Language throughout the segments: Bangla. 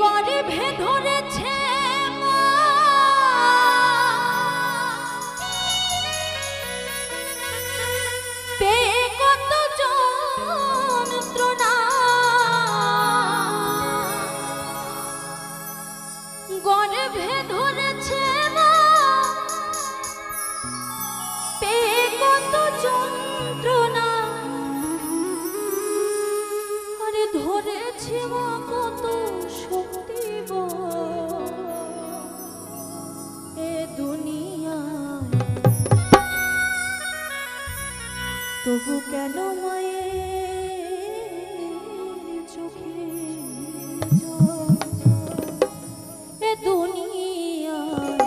গর্ভে ধরেছে পেয়ে কত যন্ত্রণা, গর্ভে ধরেছে পেয়ে কত যন্ত্রণা, আরে ধরেছে মা কত শক্তি গো এ দুনিয়ায়, তবু কেন মায়ের চোখে এ দুনিয়ায়।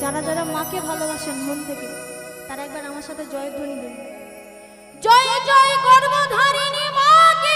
যারা যারা মাকে ভালোবাসেন মন থেকে তারা একবার আমার সাথে জয়ধ্বনি দিন, জয় জয় গর্ভধারিণী মাকে।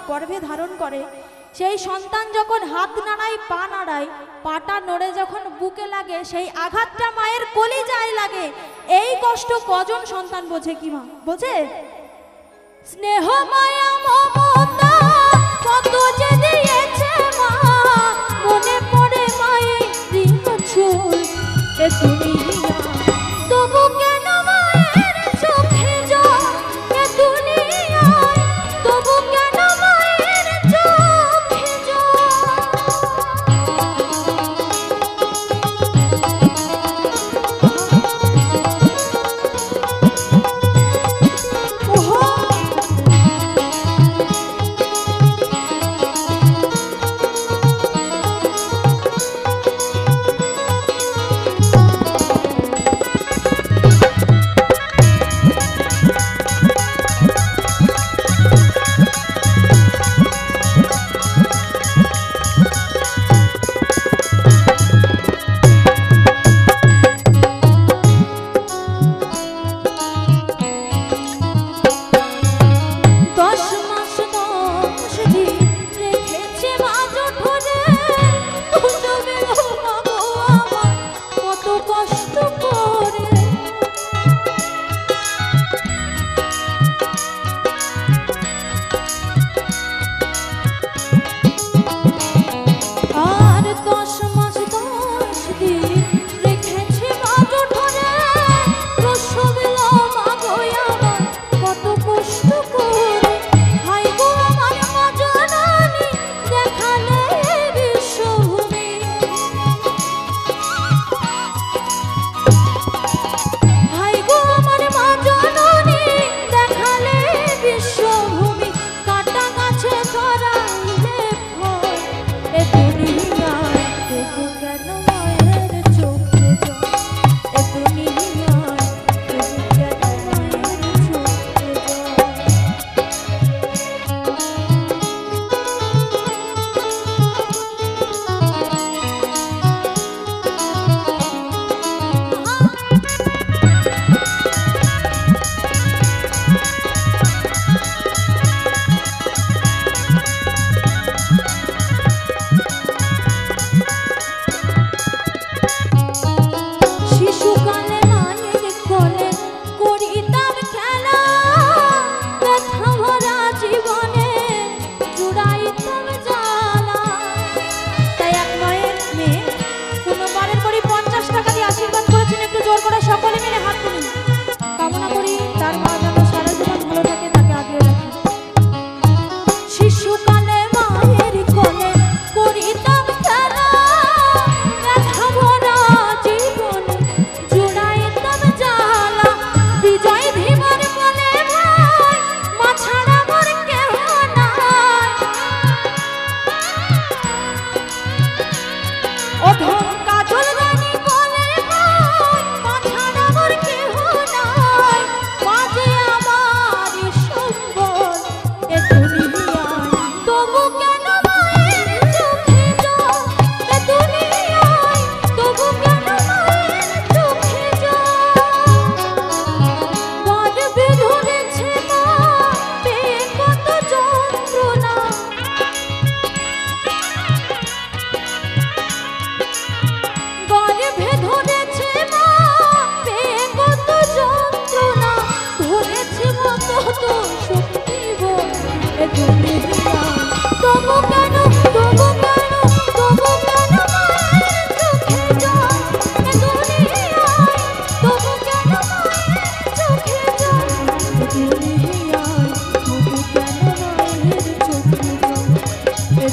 গর্ভে ধারণ করে সেই সন্তান যখন হাত নাড়ায় পা নাড়ায়, পাটা নড়ে যখন বুকে লাগে সেই আঘাতটা মায়ের কলিজায় লাগে। এই কষ্ট কজন সন্তান বোঝে কি মা বোঝে? স্নেহ মায়া মমতা কত যে দিয়েছে মা, মনে পড়ে মায়ের ঋণ এ দুনিয়া, তবু কেন মায়ের চোখে জল এ দুনিয়ায়, তবু কেন মায়ের চোখে জল।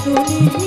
শুনি